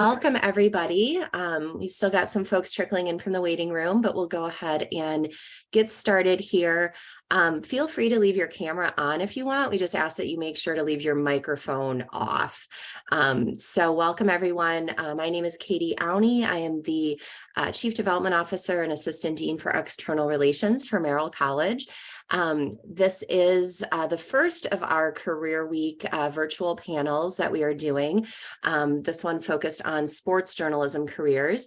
Welcome, everybody. We've still got some folks trickling in from the waiting room, but we'll go ahead and get started here. Feel free to leave your camera on if you want. We just ask that you make sure to leave your microphone off. So welcome, everyone. My name is Katie Auney. I am the Chief Development Officer and Assistant Dean for External Relations for Merrill College. This is the first of our Career Week virtual panels that we are doing. This one focused on sports journalism careers.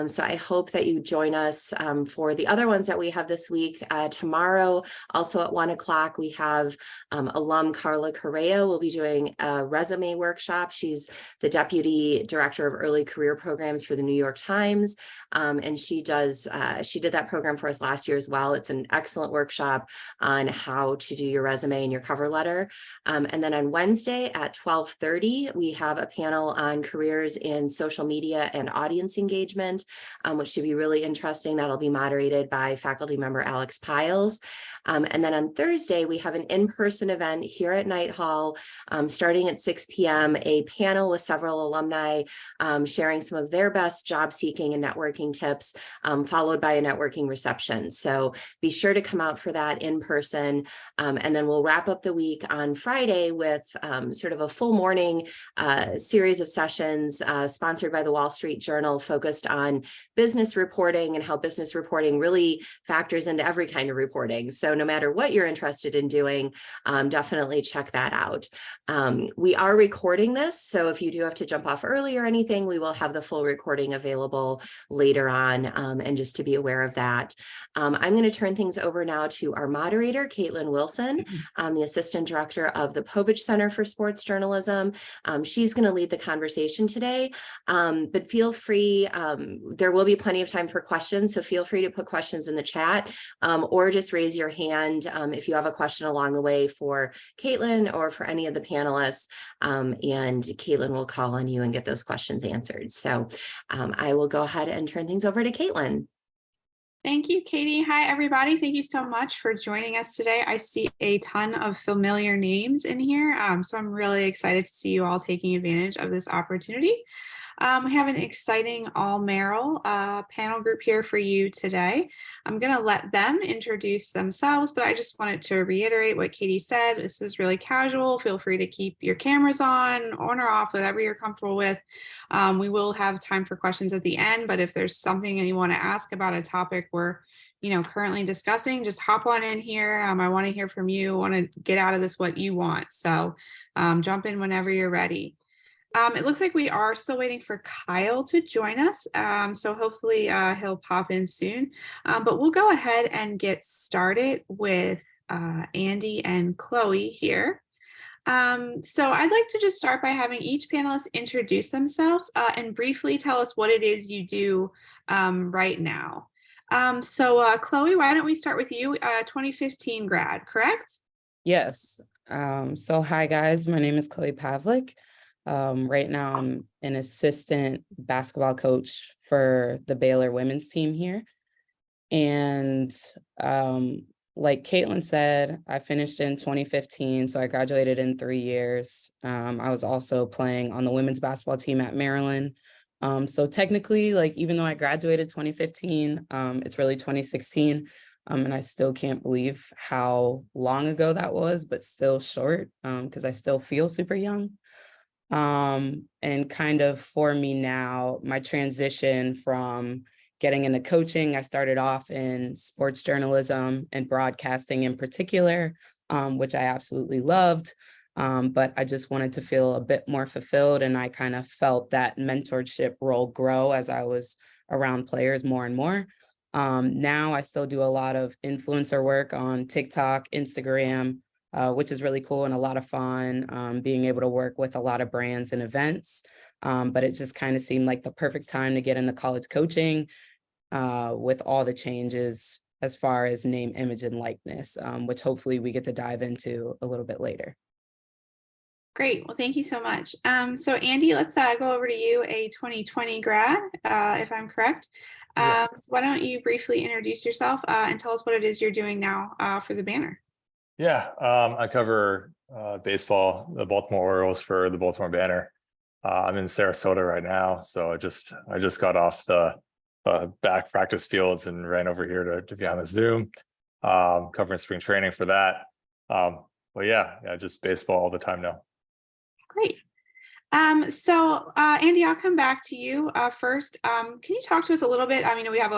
So I hope that you join us for the other ones that we have this week. Tomorrow, also at 1 o'clock, we have alum Carla Correa will be doing a resume workshop. She's the Deputy Director of Early Career Programs for the New York Times. And she did that program for us last year as well. It's an excellent workshop on how to do your resume and your cover letter. And then on Wednesday at 12:30, we have a panel on careers in social media and audience engagement, which should be really interesting. That'll be moderated by faculty member Alex Piles. And then on Thursday, we have an in-person event here at Knight Hall, starting at 6 p.m., a panel with several alumni sharing some of their best job seeking and networking tips, followed by a networking reception. So be sure to come out for that in person. And then we'll wrap up the week on Friday with sort of a full morning series of sessions sponsored by the Wall Street Journal, focused on business reporting and how business reporting really factors into every kind of reporting. So no matter what you're interested in doing, definitely check that out. We are recording this, so if you do have to jump off early or anything, we will have the full recording available later on, and just to be aware of that. I'm going to turn things over now to our moderator, Caitlin Wilson, the Assistant Director of the Povich Center for Sports Journalism. She's going to lead the conversation today, but feel free, there will be plenty of time for questions, so feel free to put questions in the chat, or just raise your hand if you have a question along the way for Caitlin or for any of the panelists, and Caitlin will call on you and get those questions answered. So I will go ahead and turn things over to Caitlin. Thank you, Katie. Hi, everybody. Thank you so much for joining us today. I see a ton of familiar names in here, so I'm really excited to see you all taking advantage of this opportunity. We have an exciting all Merrill panel group here for you today. I'm going to let them introduce themselves, but I just wanted to reiterate what Katie said. This is really casual. Feel free to keep your cameras on or off, whatever you're comfortable with. We will have time for questions at the end, but if there's something that you want to ask about a topic we're currently discussing, just hop on in here. I want to hear from you. I want to get out of this what you want. So jump in whenever you're ready. It looks like we are still waiting for Kyle to join us, so hopefully he'll pop in soon. But we'll go ahead and get started with Andy and Chloe here. So I'd like to just start by having each panelist introduce themselves and briefly tell us what it is you do right now. So Chloe, why don't we start with you, 2015 grad, correct? Yes. So hi guys, my name is Chloe Pavlech. Right now I'm an assistant basketball coach for the Baylor women's team here. And like Caitlin said, I finished in 2015, so I graduated in 3 years. I was also playing on the women's basketball team at Maryland. So technically, like, even though I graduated 2015, it's really 2016. And I still can't believe how long ago that was, but still short, because I still feel super young. And kind of for me now, my transition from getting into coaching, I started off in sports journalism and broadcasting in particular, which I absolutely loved. But I just wanted to feel a bit more fulfilled. And I kind of felt that mentorship role grow as I was around players more and more. Now I still do a lot of influencer work on TikTok, Instagram, which is really cool and a lot of fun, being able to work with a lot of brands and events. But it just kind of seemed like the perfect time to get into college coaching with all the changes as far as name, image, and likeness, which hopefully we get to dive into a little bit later. Great. Well, thank you so much. So Andy, let's go over to you, a 2020 grad, if I'm correct. So why don't you briefly introduce yourself and tell us what it is you're doing now for the Banner? Yeah, I cover baseball, the Baltimore Orioles for the Baltimore Banner. I'm in Sarasota right now, so I just got off the back practice fields and ran over here to be on the Zoom, covering spring training for that. But yeah, just baseball all the time now. Great. So Andy, I'll come back to you first. Can you talk to us a little bit? I mean, we have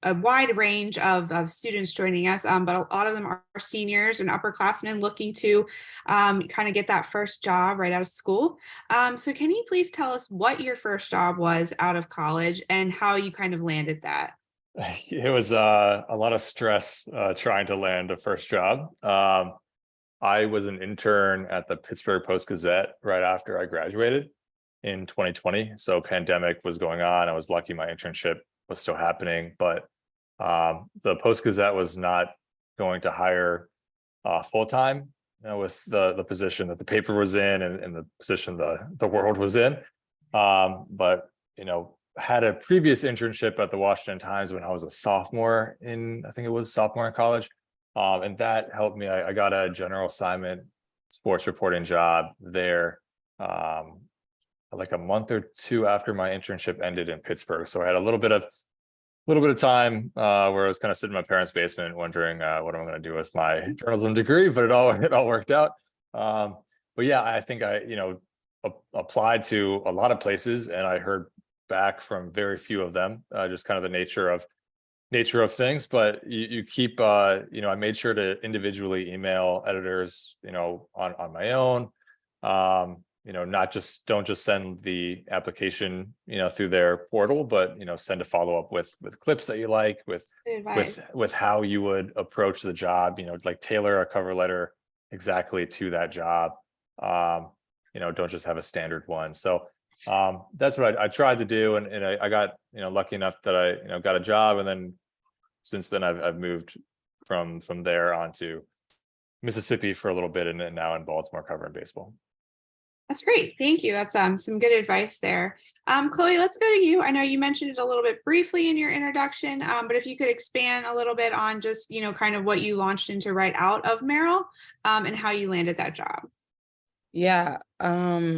a wide range of students joining us, but a lot of them are seniors and upperclassmen looking to kind of get that first job right out of school. So can you please tell us what your first job was out of college and how you kind of landed that? It was a lot of stress trying to land a first job. I was an intern at the Pittsburgh Post-Gazette right after I graduated in 2020. So pandemic was going on. I was lucky my internship was still happening, but the Post-Gazette was not going to hire full-time, with the position that the paper was in and the position the world was in. But had a previous internship at the Washington Times when I was a sophomore in college. And that helped me. I got a general assignment sports reporting job there like a month or two after my internship ended in Pittsburgh. So I had a little bit of time where I was kind of sitting in my parents' basement wondering what am I going to do with my journalism degree, but it all worked out. But yeah, I think I applied to a lot of places and I heard back from very few of them, just kind of the nature of things. But you keep I made sure to individually email editors on my own, don't just send the application through their portal, but send a follow-up with clips that you like, with how you would approach the job, like tailor a cover letter exactly to that job. Don't just have a standard one. So that's what I tried to do, and I got lucky enough that I got a job, and then since then I've moved from there on to Mississippi for a little bit, and now in Baltimore covering baseball. That's great. Thank you. That's some good advice there. Chloe, let's go to you. I know you mentioned it a little bit briefly in your introduction, but if you could expand a little bit on just, kind of what you launched into right out of Merrill, and how you landed that job. Yeah.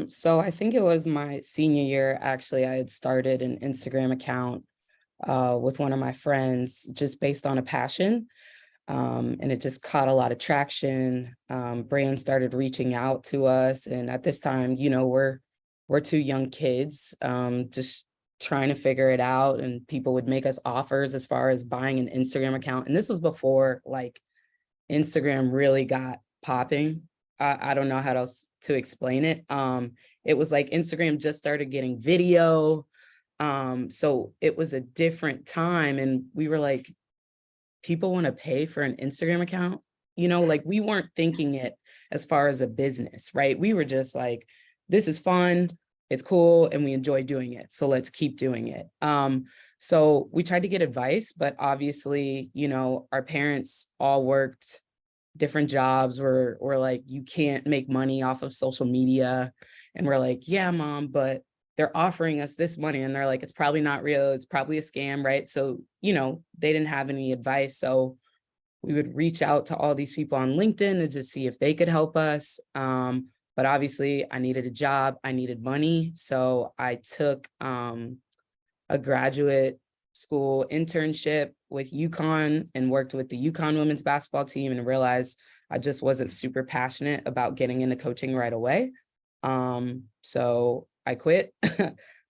So I think it was my senior year, actually, I had started an Instagram account with one of my friends just based on a passion. And it just caught a lot of traction. Brands started reaching out to us. And at this time, we're two young kids, just trying to figure it out. And people would make us offers as far as buying an Instagram account. And this was before like Instagram really got popping. I don't know how else to explain it. It was like Instagram just started getting video. So it was a different time. And we were like, people want to pay for an Instagram account, like we weren't thinking it as far as a business, right? We were just like, this is fun, it's cool, and we enjoy doing it. So let's keep doing it. So we tried to get advice, but obviously, our parents all worked different jobs. We're like, you can't make money off of social media. And we're like, yeah, mom, but they're offering us this money. And they're like, it's probably not real. It's probably a scam, right? So, they didn't have any advice. So we would reach out to all these people on LinkedIn to just see if they could help us. But obviously I needed a job, I needed money. So I took a graduate school internship with UConn and worked with the UConn women's basketball team and realized I just wasn't super passionate about getting into coaching right away. So I quit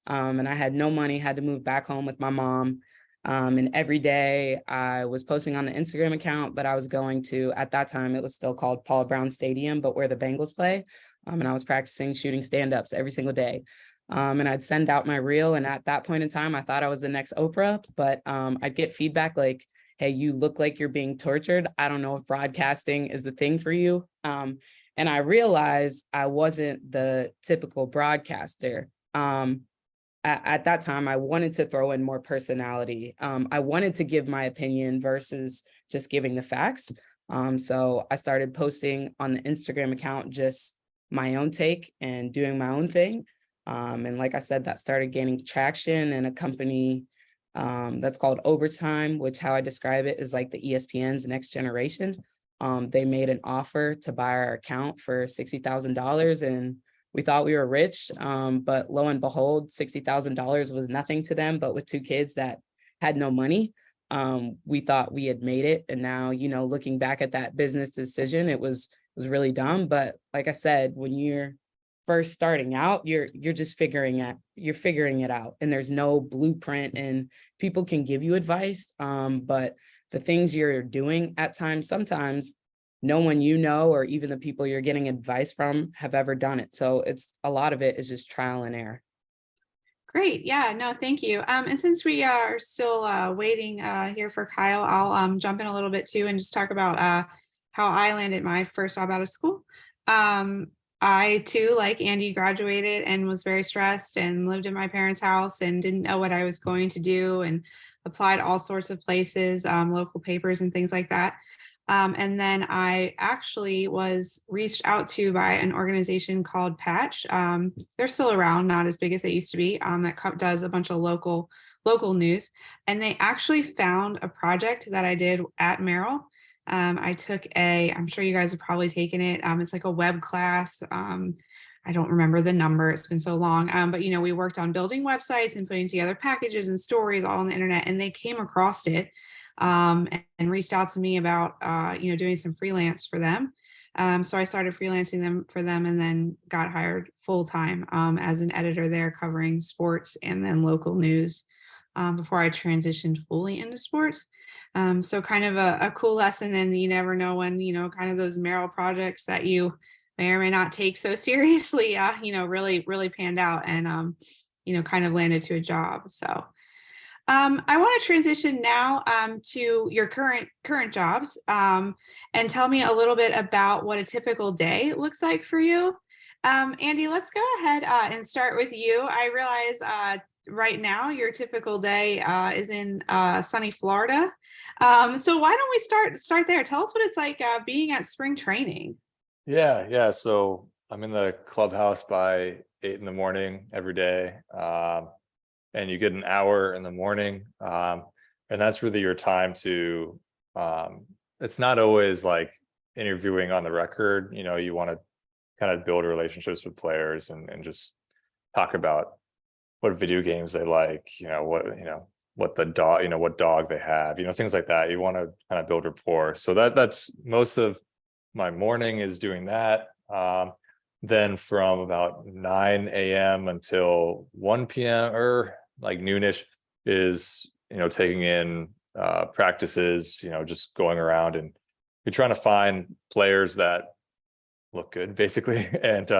and I had no money, had to move back home with my mom. And every day I was posting on the Instagram account, but I was going to, at that time, it was still called Paul Brown Stadium, but where the Bengals play. And I was practicing shooting stand-ups every single day. And I'd send out my reel. And at that point in time, I thought I was the next Oprah, but I'd get feedback like, hey, you look like you're being tortured. I don't know if broadcasting is the thing for you. And I realized I wasn't the typical broadcaster. At that time, I wanted to throw in more personality. I wanted to give my opinion versus just giving the facts. So I started posting on the Instagram account, just my own take and doing my own thing. And like I said, that started gaining traction, and a company that's called Overtime, which how I describe it is like the ESPN's Next Generation. They made an offer to buy our account for $60,000, and we thought we were rich, but lo and behold, $60,000 was nothing to them. But with 2 kids that had no money, we thought we had made it. And now, looking back at that business decision, it was really dumb. But like I said, when you're first starting out, you're just figuring it out, and there's no blueprint, and people can give you advice. But the things you're doing at times, sometimes no one or even the people you're getting advice from have ever done it. So it's a lot of it is just trial and error. Great. Yeah, no, thank you. And since we are still waiting here for Kyle, I'll jump in a little bit too and just talk about how I landed my first job out of school. I too, like Andy, graduated and was very stressed and lived in my parents' house and didn't know what I was going to do, and applied all sorts of places, local papers and things like that. And then I actually was reached out to by an organization called Patch. They're still around, not as big as they used to be, that does a bunch of local news. And they actually found a project that I did at Merrill. I took I'm sure you guys have probably taken it. It's like a web class. I don't remember the number. It's been so long. But we worked on building websites and putting together packages and stories all on the internet, and they came across it and reached out to me about doing some freelance for them. So I started freelancing for them and then got hired full-time as an editor there, covering sports and then local news before I transitioned fully into sports. So kind of a cool lesson, and you never know when, kind of those Merrill projects that you may or may not take so seriously, really panned out and, kind of landed to a job. So I want to transition now to your current jobs, and tell me a little bit about what a typical day looks like for you. Andy, let's go ahead and start with you. I realize right now your typical day is in sunny Florida. So why don't we start there? Tell us what it's like being at spring training. Yeah. So I'm in the clubhouse by 8 a.m. every day. And you get an hour in the morning. And that's really your time to, it's not always like interviewing on the record. You want to kind of build relationships with players and just talk about what video games they like, what the dog, what dog they have, things like that. You want to kind of build rapport. So that's most of my morning is doing that. Then from about 9 a.m. until 1 p.m. or like noonish is, taking in practices, just going around, and you're trying to find players that look good, basically, and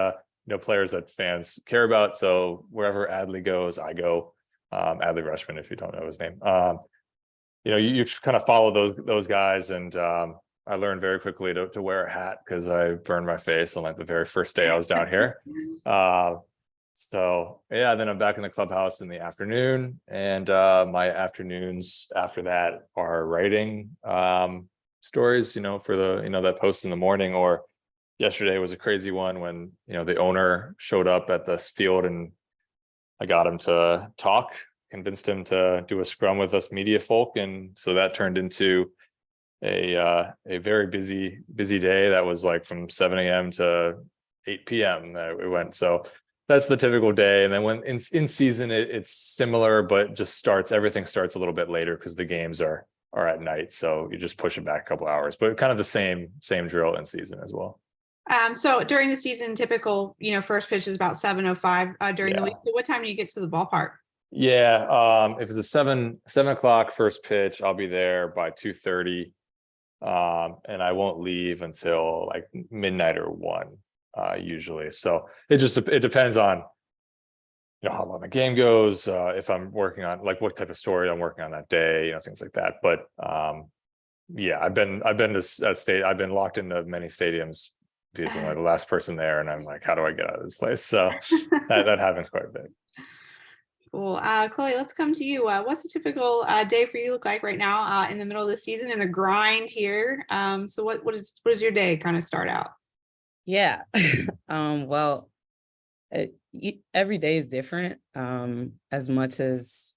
players that fans care about. So wherever Adley goes, I go. Adley Rushman, if you don't know his name. You kind of follow those guys, and I learned very quickly to wear a hat because I burned my face on like the very first day I was down here. So yeah, then I'm back in the clubhouse in the afternoon, and my afternoons after that are writing stories, for the that post in the morning. Or yesterday was a crazy one when the owner showed up at this field, and I got him to talk, convinced him to do a scrum with us media folk, and so that turned into a very busy day. That was like from 7 a.m. to 8 p.m. that it went. So that's the typical day. And then when in season, it's similar, but everything starts a little bit later because the games are at night. So you just push it back a couple hours, but kind of the same drill in season as well. So during the season, typical, first pitch is about 7:05 during the week. So what time do you get to the ballpark? Yeah. If it's a 7 o'clock first pitch, I'll be there by 2:30. And I won't leave until like midnight or 1, usually. So it depends on, how long the game goes, if I'm working on like what type of story I'm working on that day, things like that. But yeah, I've been I've been locked into many stadiums because I'm like the last person there, and I'm like, how do I get out of this place? So that happens quite a bit. Cool. Chloe, let's come to you. What's a typical day for you look like right now in the middle of the season and the grind here? So what does your day kind of start out? Yeah. Well, every day is different. As much as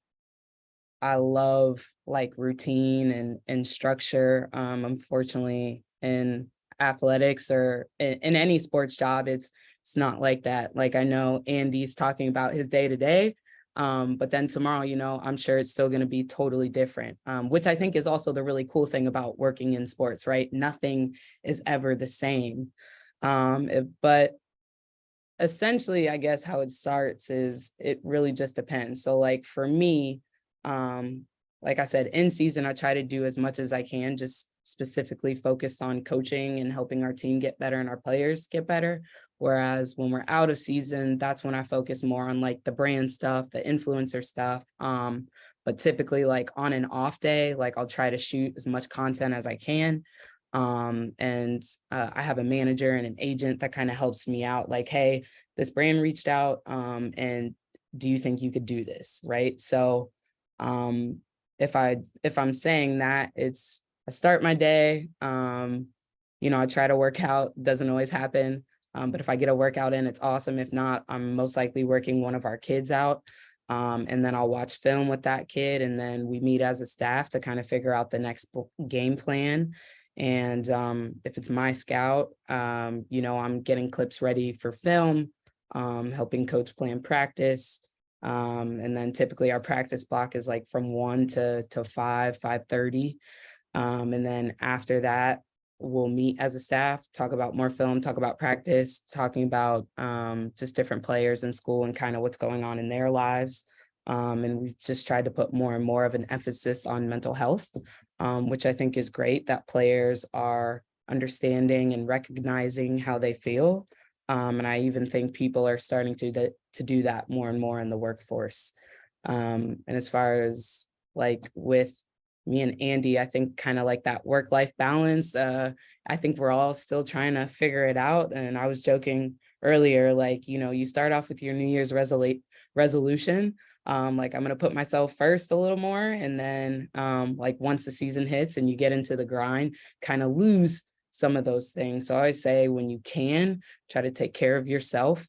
I love like routine and structure, unfortunately in athletics or in any sports job, it's It's not like that. Like, I know Andy's talking about his day to day, but then tomorrow, you know, I'm sure it's still going to be totally different, which I think is also the really cool thing about working in sports, right? Nothing is ever the same. But essentially, I guess how it starts is it really just depends. So like for me, like I said, in season, I try to do as much as I can, just specifically focused on coaching and helping our team get better and our players get better. Whereas when we're out of season, that's when I focus more on like the brand stuff, the influencer stuff. But typically like on an off day, like I'll try to shoot as much content as I can. I have a manager and an agent that kind of helps me out, like, hey, this brand reached out, and do you think you could do this? Right. So if I'm saying that, it's I start my day, you know, I try to work out, doesn't always happen. But if I get a workout in, it's awesome. If not, I'm most likely working one of our kids out. And then I'll watch film with that kid. And then we meet as a staff to kind of figure out the next game plan. And if it's my scout, you know, I'm getting clips ready for film, helping coach plan practice. And then typically our practice block is like from 1 to 5:30. And then after that, we'll meet as a staff, talk about more film, talk about practice, talking about just different players in school and kind of what's going on in their lives. And we've just tried to put more and more of an emphasis on mental health, which I think is great that players are understanding and recognizing how they feel. And I even think people are starting to do that more and more in the workforce. And as far as like with me and Andy, I think kind of like that work-life balance, I think we're all still trying to figure it out. And I was joking earlier, like, you know, you start off with your New Year's resolution. Like I'm going to put myself first a little more. And then like once the season hits and you get into the grind, kind of lose some of those things. So I always say when you can, try to take care of yourself,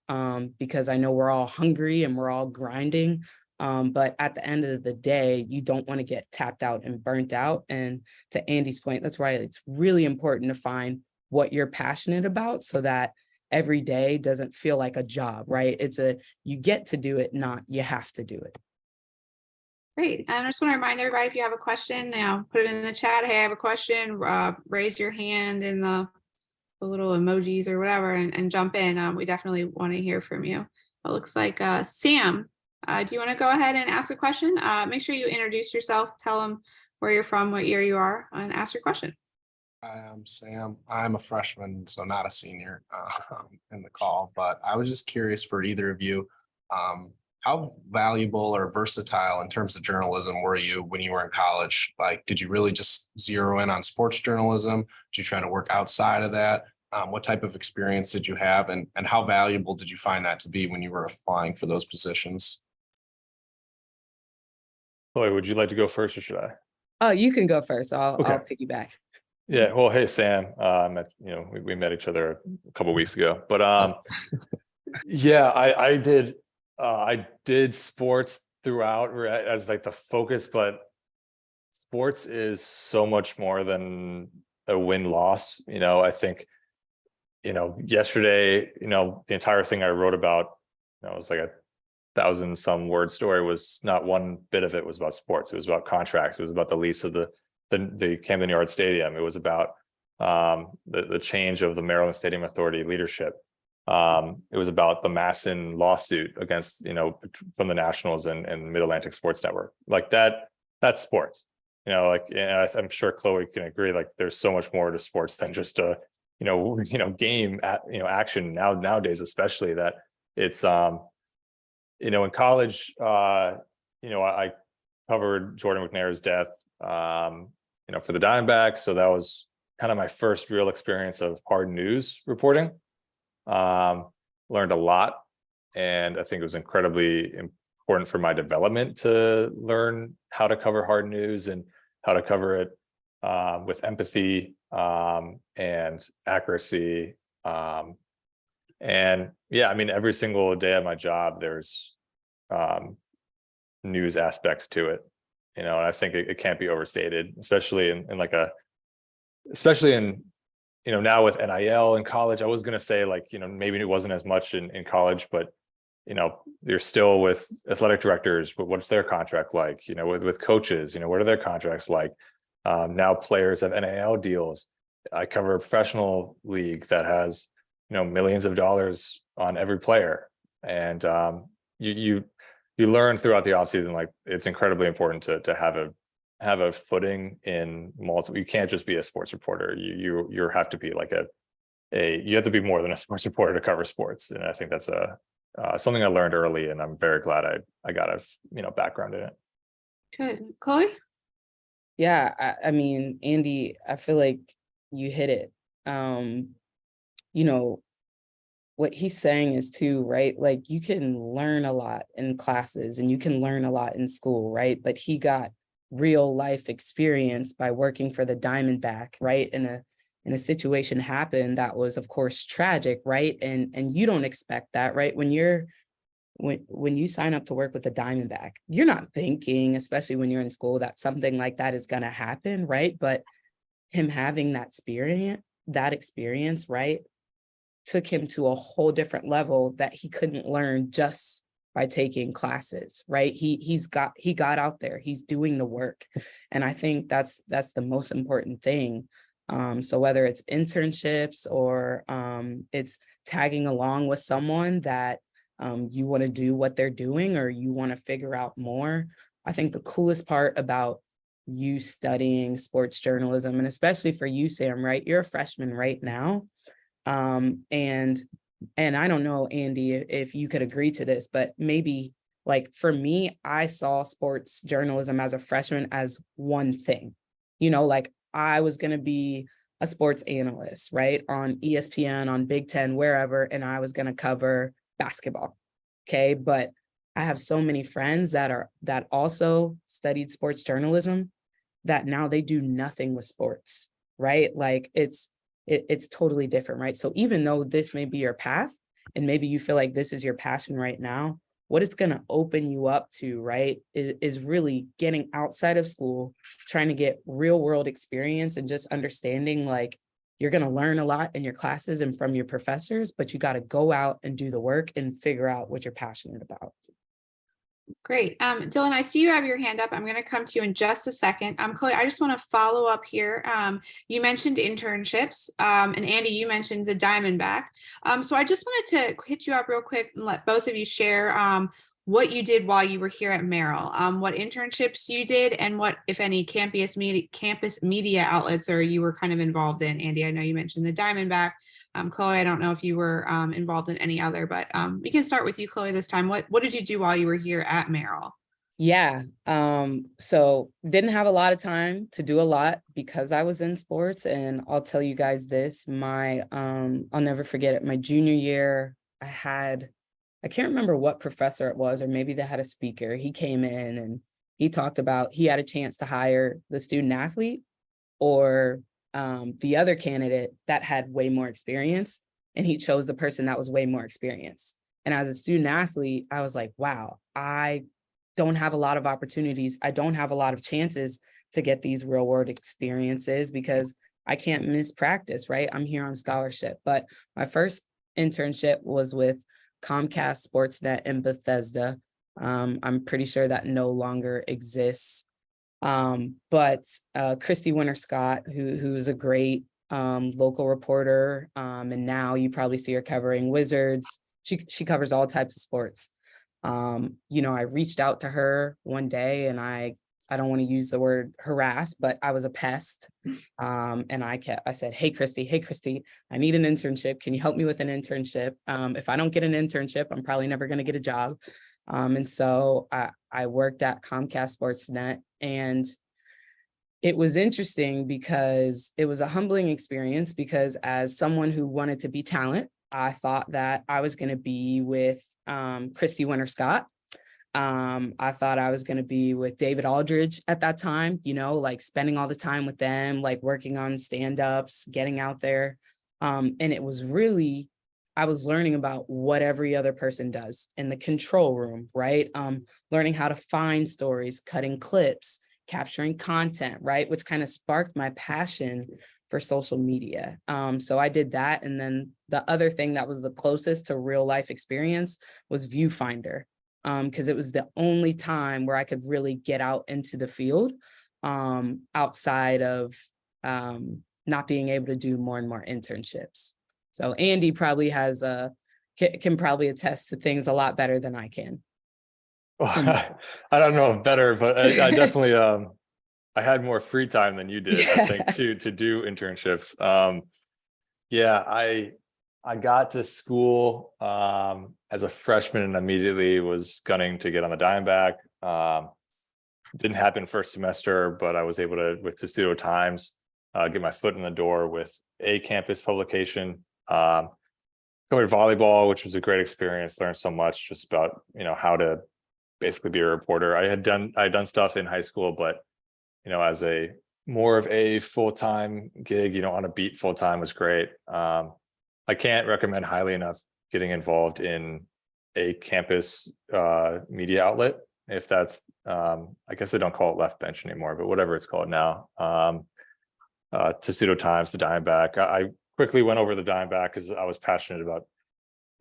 because I know we're all hungry and we're all grinding. But at the end of the day, you don't want to get tapped out and burnt out. And to Andy's point, that's why it's really important to find what you're passionate about so that every day doesn't feel like a job, right? You get to do it, not you have to do it. Great. And I just want to remind everybody, if you have a question, now put it in the chat. Hey, I have a question. Raise your hand in the little emojis or whatever and jump in. We definitely want to hear from you. It looks like Sam, do you want to go ahead and ask a question? Make sure you introduce yourself, tell them where you're from, what year you are, and ask your question. I'm Sam. I'm a freshman, so not a senior in the call, but I was just curious for either of you, how valuable or versatile in terms of journalism were you when you were in college? Like, did you really just zero in on sports journalism? Did you try to work outside of that? What type of experience did you have, and how valuable did you find that to be when you were applying for those positions? Chloe, would you like to go first or should I? Oh, you can go first. I'll piggyback. Yeah, well, hey, Sam, we met each other a couple of weeks ago, but yeah, I did sports throughout as like the focus, but sports is so much more than a win-loss. You know, I think, you know, yesterday, you know, the entire thing I wrote about, you know, it was like a 1,000-some word story, was not one bit of it was about sports. It was about contracts. It was about the lease of the Camden Yard Stadium. It was about the change of the Merrill Stadium Authority leadership. It was about the Masson lawsuit against, you know, from the Nationals and Mid-Atlantic Sports Network. Like that's sports. You know, like, and I'm sure Chloe can agree. Like, there's so much more to sports than just a game action nowadays, especially that it's you know, in college, you know, I covered Jordan McNair's death, you know, for the Diamondbacks. So that was kind of my first real experience of hard news reporting. Learned a lot. And I think it was incredibly important for my development to learn how to cover hard news and how to cover it with empathy and accuracy. And yeah, I mean, every single day of my job, there's news aspects to it, you know, and I think it can't be overstated, especially in now with NIL in college, I was going to say like, maybe it wasn't as much in college, but, you're still with athletic directors, but what's their contract like, with coaches, what are their contracts like? Now players have NIL deals. I cover a professional league that has, millions of dollars on every player. And you learn throughout the offseason, like it's incredibly important to have a footing in multiple. You can't just be a sports reporter. You have to be like you have to be more than a sports reporter to cover sports. And I think that's something I learned early, and I'm very glad I got a background in it. Good. Chloe? Yeah, I mean, Andy, I feel like you hit it. What he's saying is too, right? Like you can learn a lot in classes and you can learn a lot in school, right? But he got real life experience by working for the Diamondback, right? And a situation happened that was, of course, tragic, right? And you don't expect that, right? When you sign up to work with the Diamondback, you're not thinking, especially when you're in school, that something like that is going to happen, right? But him having that experience, right, took him to a whole different level that he couldn't learn just by taking classes, right? He got out there, he's doing the work. And I think that's the most important thing. So whether it's internships or it's tagging along with someone that you want to do what they're doing or you want to figure out more, I think the coolest part about you studying sports journalism, and especially for you, Sam, right? You're a freshman right now. And I don't know, Andy, if you could agree to this, but maybe like for me, I saw sports journalism as a freshman as one thing, like I was going to be a sports analyst, right? On ESPN, on Big Ten, wherever, and I was going to cover basketball. Okay. But I have so many friends that also studied sports journalism that now they do nothing with sports, right? Like it's totally different, right? So even though this may be your path and maybe you feel like this is your passion right now, what it's going to open you up to, right, is really getting outside of school, trying to get real world experience and just understanding like you're going to learn a lot in your classes and from your professors, but you got to go out and do the work and figure out what you're passionate about. Great. Dylan, I see you have your hand up. I'm going to come to you in just a second. Chloe, I just want to follow up here. You mentioned internships, and Andy, you mentioned the Diamondback. So I just wanted to hit you up real quick and let both of you share what you did while you were here at Merrill, what internships you did, and what, if any, campus media outlets or you were kind of involved in. Andy, I know you mentioned the Diamondback. Chloe, I don't know if you were involved in any other, but we can start with you, Chloe, this time. What did you do while you were here at Merrill? Yeah. So didn't have a lot of time to do a lot because I was in sports. And I'll tell you guys this, I'll never forget it. My junior year, I can't remember what professor it was, or maybe they had a speaker. He came in and he talked about, he had a chance to hire the student athlete or the other candidate that had way more experience, and he chose the person that was way more experienced. And as a student athlete, I was like, wow, I don't have a lot of opportunities. I don't have a lot of chances to get these real world experiences because I can't miss practice, right? I'm here on scholarship. But my first internship was with Comcast Sportsnet in Bethesda. I'm pretty sure that no longer exists. But Christy Winter-Scott, who's a great local reporter, and now you probably see her covering Wizards. She covers all types of sports. I reached out to her one day, and I don't want to use the word harass, but I was a pest. And I said, hey, Christy, I need an internship. Can you help me with an internship? If I don't get an internship, I'm probably never going to get a job. And so I worked at Comcast Sportsnet, and it was interesting because it was a humbling experience because as someone who wanted to be talent, I thought that I was going to be with Christy Winter-Scott. I thought I was going to be with David Aldridge at that time, like spending all the time with them, like working on stand-ups, getting out there. And it was really, I was learning about what every other person does in the control room, right? Learning how to find stories, cutting clips, capturing content, right? Which kind of sparked my passion for social media. So I did that. And then the other thing that was the closest to real life experience was Viewfinder, because it was the only time where I could really get out into the field outside of not being able to do more and more internships. So Andy probably has can probably attest to things a lot better than I can. I don't know if better, but I definitely I had more free time than you did, I think, to do internships. Yeah, I got to school as a freshman and immediately was gunning to get on the Diamondback. Didn't happen first semester, but I was able to, with Testudo Times, get my foot in the door with a campus publication. Covered volleyball, which was a great experience. Learned so much just about, how to basically be a reporter. I had done stuff in high school, but as a more of a full-time gig, on a beat full-time was great. I can't recommend highly enough getting involved in a campus media outlet. If that's, I guess they don't call it Left Bench anymore, but whatever it's called now. Testudo Times, the Diamondback. I quickly went over the Diamondback because I was passionate about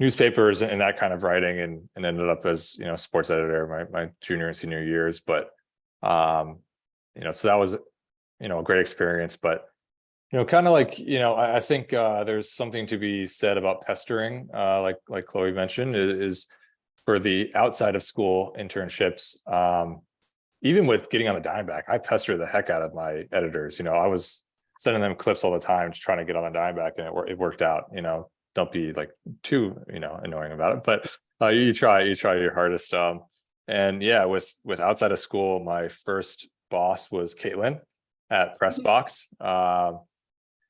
newspapers and that kind of writing, and ended up as sports editor my junior and senior years. But so that was a great experience. But kind of like I think there's something to be said about pestering, like Chloe mentioned, is for the outside of school internships. Even with getting on the Diamondback, I pester the heck out of my editors. I was sending them clips all the time, just trying to get on the Diamondback, and it worked out. Don't be like too annoying about it, but you try your hardest. And yeah, with outside of school, my first boss was Caitlin at Pressbox.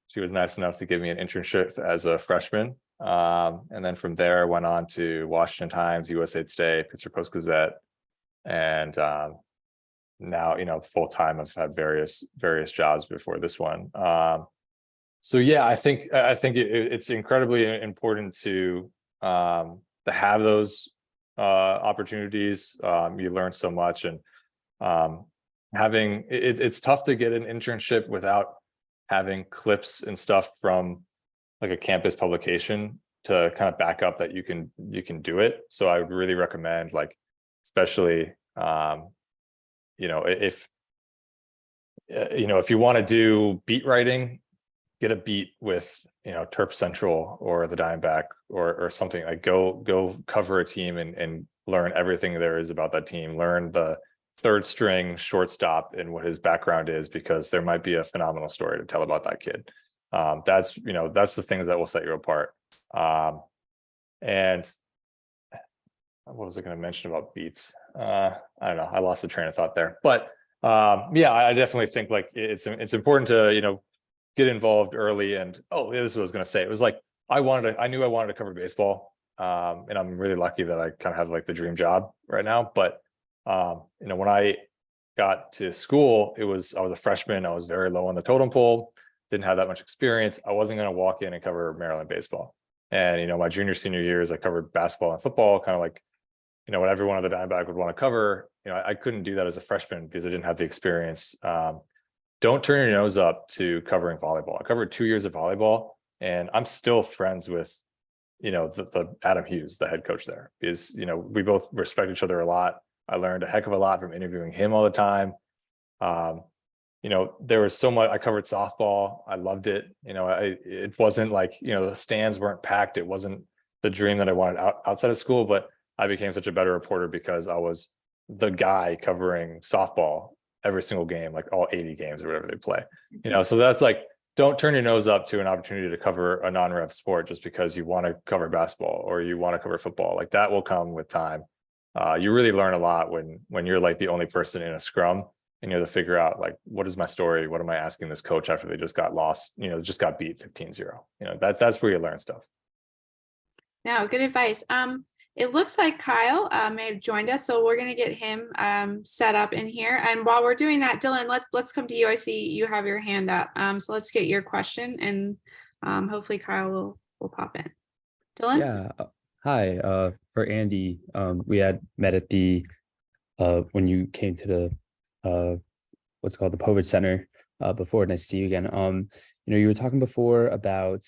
She was nice enough to give me an internship as a freshman. And then from there, I went on to Washington Times, USA Today, Pittsburgh Post-Gazette, and now full-time I've had various jobs before this one. So yeah, I think it's incredibly important to have those opportunities. You learn so much, and it's tough to get an internship without having clips and stuff from like a campus publication to kind of back up that you can do it. So I would really recommend, especially if you want to do beat writing, get a beat with Terp Central or the Diamondback or something. Like go cover a team and learn everything there is about that team. Learn the third string shortstop and what his background is, because there might be a phenomenal story to tell about that kid. That's the things that will set you apart. And what was I going to mention about beats? I don't know. I lost the train of thought there, but yeah, I definitely think it's important to, get involved early. And this is what I was going to say. It was like, I knew I wanted to cover baseball. And I'm really lucky that I kind of have the dream job right now. But, when I got to school, I was a freshman. I was very low on the totem pole, didn't have that much experience. I wasn't going to walk in and cover Maryland baseball. And, my junior, senior years, I covered basketball and football, kind of what everyone on the Diamondback would want to cover. I couldn't do that as a freshman because I didn't have the experience. Don't turn your nose up to covering volleyball. I covered 2 years of volleyball, and I'm still friends with, the Adam Hughes, the head coach there, because, we both respect each other a lot. I learned a heck of a lot from interviewing him all the time. There was so much. I covered softball. I loved it. It wasn't the stands weren't packed. It wasn't the dream that I wanted outside of school, but I became such a better reporter because I was the guy covering softball every single game, all 80 games or whatever they play. So that's don't turn your nose up to an opportunity to cover a non-rev sport just because you want to cover basketball or you want to cover football. That will come with time. You really learn a lot when you're the only person in a scrum, and you have to figure out what is my story? What am I asking this coach after they just got lost, just got beat 15-0. That's where you learn stuff. No, good advice. It looks like Kyle may have joined us, so we're going to get him set up in here. And while we're doing that, Dylan, let's come to you. I see you have your hand up. So let's get your question, and hopefully Kyle will pop in. Dylan? Yeah. Hi. For Andy, we had met at the when you came to the what's called the Povich Center before. Nice to see you again. you were talking before about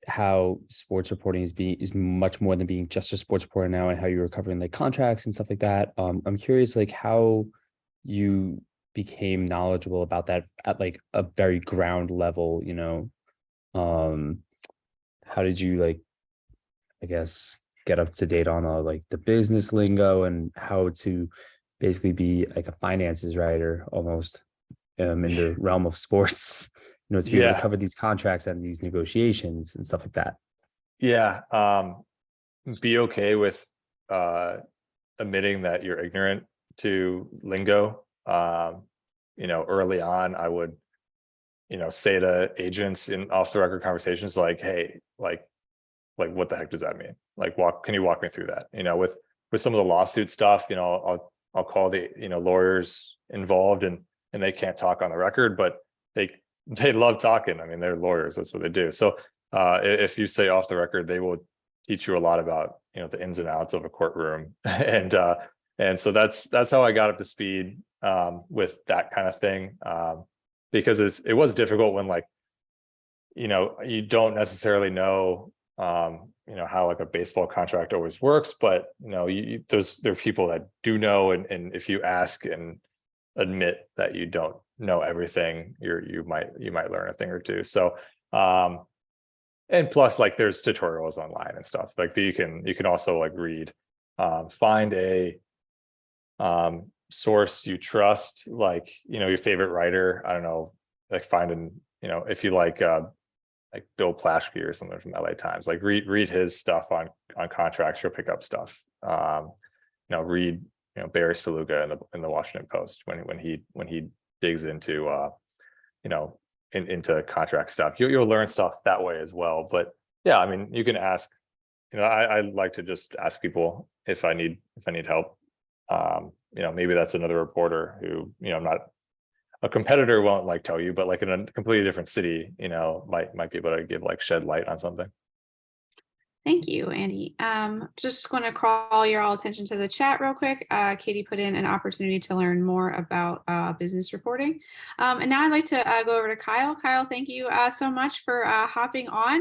how sports reporting is much more than being just a sports reporter now, and how you were covering like contracts and stuff like that. I'm curious like how you became knowledgeable about that at like a very ground level, how did you like, I guess, get up to date on like the business lingo and how to basically be like a finances writer almost in the realm of sports, to be able to Yeah. cover these contracts and these negotiations and stuff like that. Yeah. Be okay with admitting that you're ignorant to lingo. Early on, I would, say to agents in off the record conversations like, hey, like what the heck does that mean? Like, can you walk me through that? With some of the lawsuit stuff, I'll call the, lawyers involved, and they can't talk on the record, but they love talking. I mean, they're lawyers, that's what they do. So if you say off the record, they will teach you a lot about, the ins and outs of a courtroom. And so that's how I got up to speed with that kind of thing. Because it was difficult when like, you don't necessarily know, how like a baseball contract always works, but there are people that do know, and if you ask and admit that you don't know everything, you might learn a thing or two. So and plus like there's tutorials online and stuff like that you can also like read, find a source you trust, like your favorite writer. I don't know, like finding, if you like Bill Plaschke or something from LA Times, like read his stuff on contracts. You'll pick up stuff. Read Barry Svaluga in the Washington Post when he digs into into contract stuff. You'll learn stuff that way as well. But yeah, I mean, you can ask. I like to just ask people if I need help. Maybe that's another reporter who I'm not. A competitor won't like tell you, but like in a completely different city, might be able to give like shed light on something. Thank you, Andy. Just going to call your all attention to the chat real quick. Katie put in an opportunity to learn more about business reporting. And now I'd like to go over to Kyle. Kyle, thank you so much for hopping on.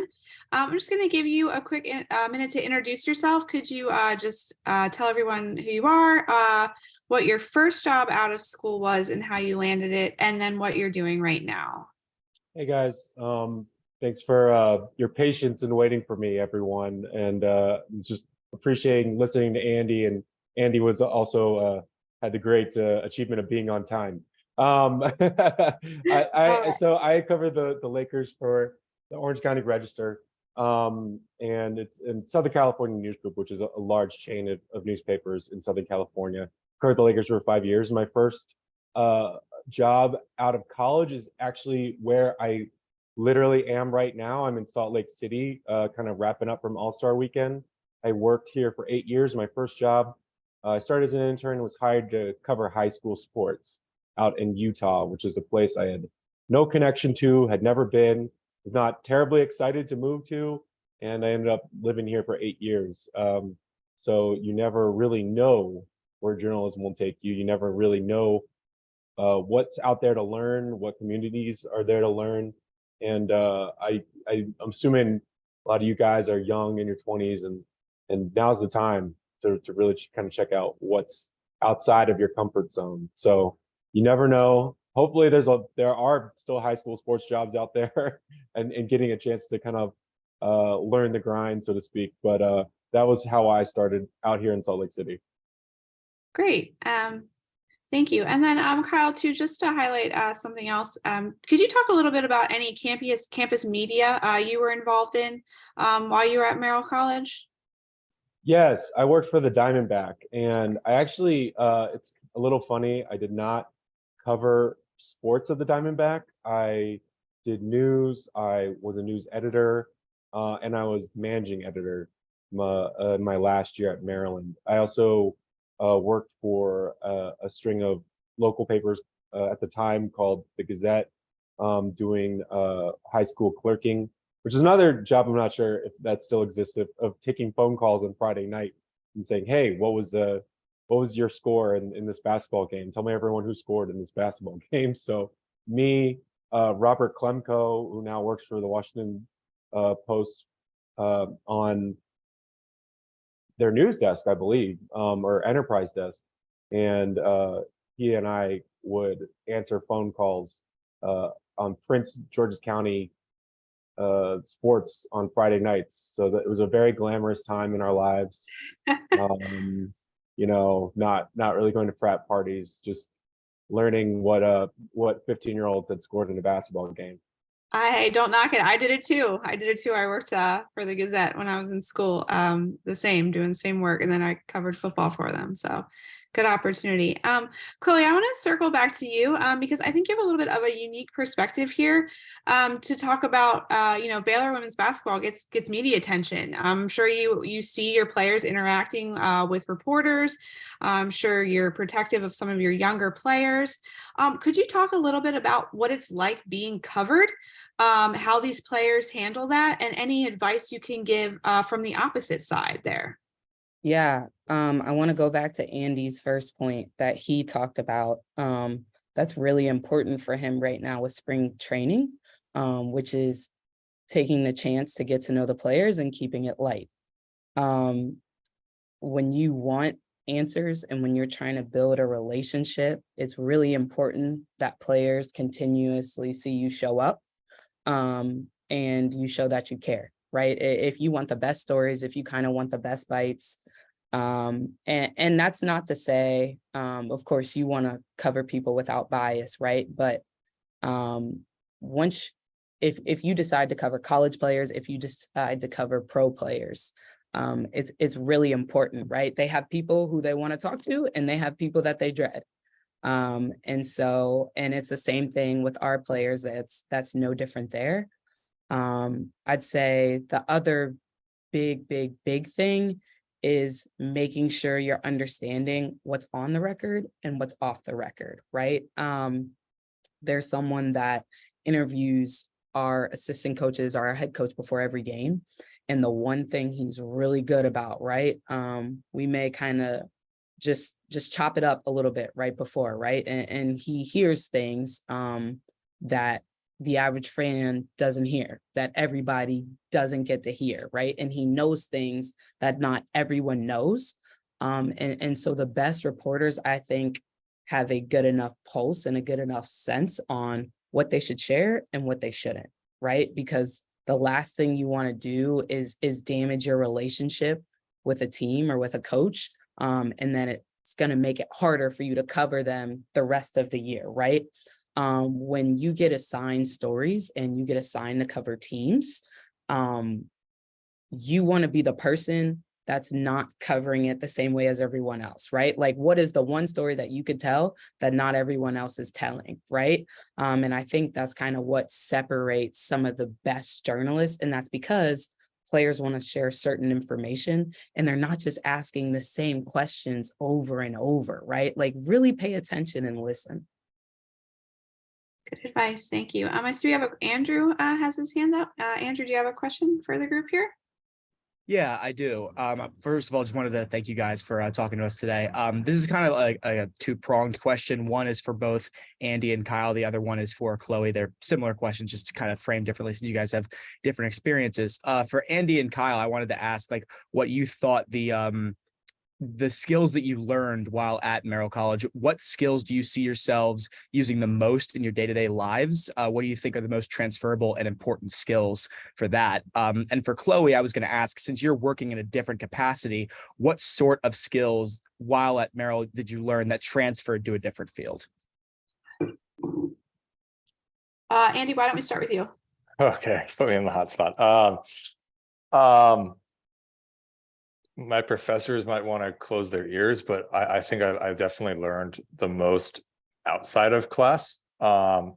I'm just going to give you a quick minute to introduce yourself. Could you just tell everyone who you are, what your first job out of school was and how you landed it, and then what you're doing right now? Hey guys, thanks for your patience in waiting for me, everyone, and just appreciating listening to Andy. And Andy was also had the great achievement of being on time. So I cover the Lakers for the Orange County Register, and it's in Southern California News Group, which is a large chain of newspapers in Southern California. Covered the Lakers for 5 years. My first job out of college is actually where I literally am right now. I'm in Salt Lake City, kind of wrapping up from All-Star Weekend. I worked here for 8 years. My first job, I started as an intern and was hired to cover high school sports out in Utah, which is a place I had no connection to, had never been, was not terribly excited to move to, and I ended up living here for 8 years. So you never really know where journalism will take you. You never really know what's out there to learn, what communities are there to learn. And I'm assuming a lot of you guys are young in your 20s, and now's the time to really kind of check out what's outside of your comfort zone. So you never know. Hopefully there are still high school sports jobs out there and getting a chance to kind of learn the grind, so to speak. But that was how I started out here in Salt Lake City. Great. Thank you. And then Kyle, too, just to highlight something else, could you talk a little bit about any campus media you were involved in while you were at Merrill College? Yes, I worked for the Diamondback, and I actually, it's a little funny, I did not cover sports of the Diamondback. I did news, I was a news editor, and I was managing editor my last year at Maryland. I also worked for a string of local papers at the time called the Gazette, doing high school clerking, which is another job I'm not sure if that still exists, of taking phone calls on Friday night and saying, hey, what was your score in this basketball game? Tell me everyone who scored in this basketball game. So me, Robert Klemko, who now works for the Washington Post, on their news desk, I believe, or enterprise desk. And he and I would answer phone calls on Prince George's County sports on Friday nights. So that it was a very glamorous time in our lives. Not really going to frat parties, just learning what 15-year-olds had scored in a basketball game. I don't knock it. I did it too. I worked for the Gazette when I was in school. Doing the same work, and then I covered football for them. So good opportunity. Chloe, I want to circle back to you because I think you have a little bit of a unique perspective here to talk about. Baylor women's basketball gets media attention. I'm sure you see your players interacting with reporters. I'm sure you're protective of some of your younger players. Could you talk a little bit about what it's like being covered, how these players handle that, and any advice you can give from the opposite side there? Yeah, I want to go back to Andy's first point that he talked about. That's really important for him right now with spring training, which is taking the chance to get to know the players and keeping it light. When you want answers and when you're trying to build a relationship, it's really important that players continuously see you show up and you show that you care, right? If you want the best stories, if you kind of want the best bites, and that's not to say, of course, you want to cover people without bias, right? But if you decide to cover college players, if you decide to cover pro players, it's really important, right? They have people who they want to talk to, and they have people that they dread. And it's the same thing with our players. That's no different there. I'd say the other big thing is making sure you're understanding what's on the record and what's off the record, right? There's someone that interviews our assistant coaches, our head coach before every game. And the one thing he's really good about, right? We may kind of just chop it up a little bit right before, right? And he hears things that the average fan doesn't hear, that everybody doesn't get to hear, right? And he knows things that not everyone knows. And so the best reporters, I think, have a good enough pulse and a good enough sense on what they should share and what they shouldn't, right? Because the last thing you want to do is damage your relationship with a team or with a coach. And then it's going to make it harder for you to cover them the rest of the year, right? When you get assigned stories and you get assigned to cover teams, you want to be the person that's not covering it the same way as everyone else, right? Like, what is the one story that you could tell that not everyone else is telling, right? And I think that's kind of what separates some of the best journalists. And that's because players want to share certain information and they're not just asking the same questions over and over, right? Like, really pay attention and listen. Good advice. Thank you. I see we have Andrew has his hand up. Andrew, do you have a question for the group here? Yeah, I do. First of all, just wanted to thank you guys for talking to us today. This is kind of like a two-pronged question. One is for both Andy and Kyle. The other one is for Chloe. They're similar questions, just kind of framed differently since you guys have different experiences. For Andy and Kyle, I wanted to ask like what you thought the skills that you learned while at Merrill College. What skills do you see yourselves using the most in your day-to-day lives? What do you think are the most transferable and important skills for that? And for Chloe, I was going to ask, since you're working in a different capacity, what sort of skills while at Merrill did you learn that transferred to a different field? Andy, why don't we start with you? Okay, put me in the hot spot. My professors might want to close their ears, but I think I definitely learned the most outside of class. I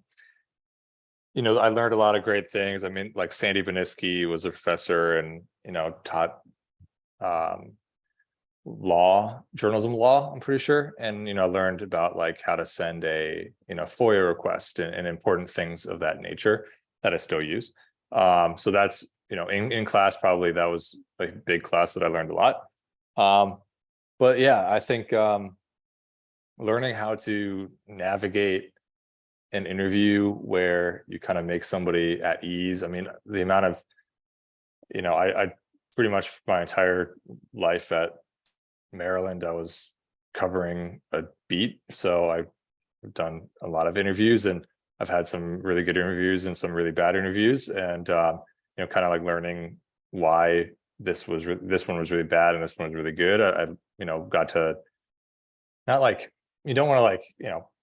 learned a lot of great things. I mean, like Sandy Beniski was a professor and, taught journalism law, I'm pretty sure. And, I learned about like how to send a, FOIA request and important things of that nature that I still use. So that's, in class, probably that was a big class that I learned a lot. But yeah, I think learning how to navigate an interview where you kind of make somebody at ease. I mean, the amount of, I pretty much my entire life at Maryland, I was covering a beat. So I've done a lot of interviews, and I've had some really good interviews and some really bad interviews, and kind of like learning why this one was really bad and this one was really good. I got to, not like, you don't want to like,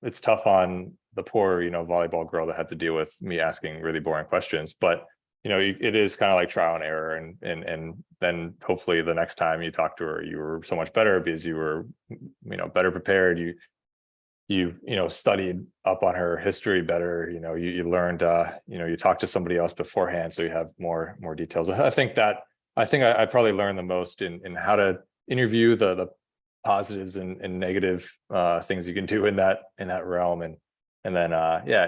it's tough on the poor, volleyball girl that had to deal with me asking really boring questions, but it is kind of like trial and error, and then hopefully the next time you talk to her, you were so much better because you were, better prepared. You studied up on her history better. You learned, you talked to somebody else beforehand, so you have more details. I think I probably learned the most in how to interview, the positives and negative things you can do in that realm, and then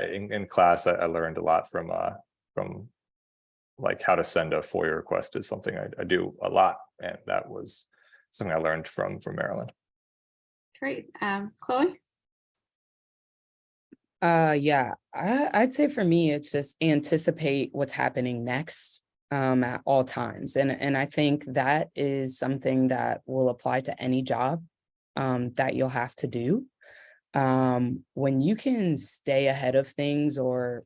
in class I learned a lot from like how to send a FOIA request is something I do a lot, and that was something I learned from Maryland. Great. Chloe? I'd say for me, it's just anticipate what's happening next at all times. And I think that is something that will apply to any job that you'll have to do. When you can stay ahead of things, or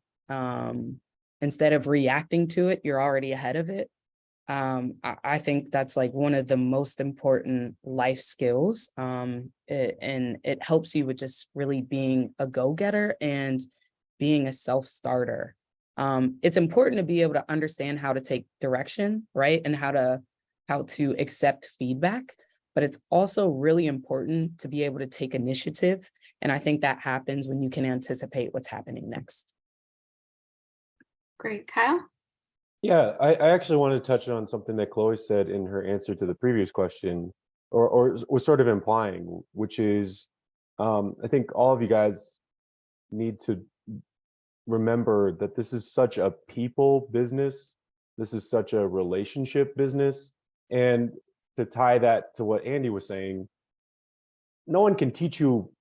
instead of reacting to it, you're already ahead of it. I think that's like one of the most important life skills. And it helps you with just really being a go-getter and being a self-starter. It's important to be able to understand how to take direction, right? And how to accept feedback, but it's also really important to be able to take initiative. And I think that happens when you can anticipate what's happening next. Great. Kyle? Yeah, I actually wanted to touch on something that Chloe said in her answer to the previous question, or was sort of implying, which is, I think all of you guys need to remember that this is such a people business. This is such a relationship business. And to tie that to what Andy was saying, no one can teach you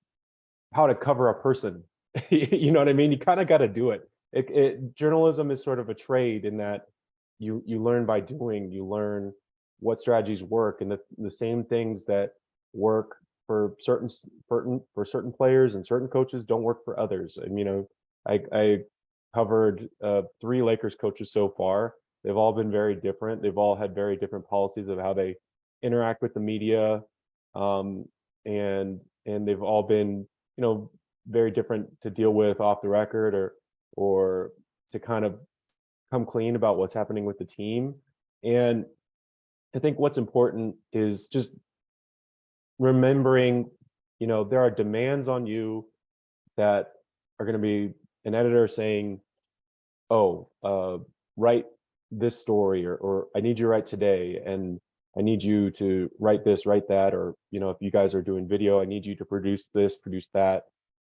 how to cover a person. You know what I mean? You kind of got to do it. Journalism is sort of a trade in that you learn by doing. You learn what strategies work, and the same things that work for certain players and certain coaches don't work for others. And I covered 3 Lakers coaches so far. They've all been very different. They've all had very different policies of how they interact with the media, and they've all been very different to deal with off the record, or to kind of come clean about what's happening with the team. And I think what's important is just remembering, there are demands on you that are going to be an editor saying, write this story, or I need you to write today, and I need you to write this, write that, or if you guys are doing video, I need you to produce this, produce that.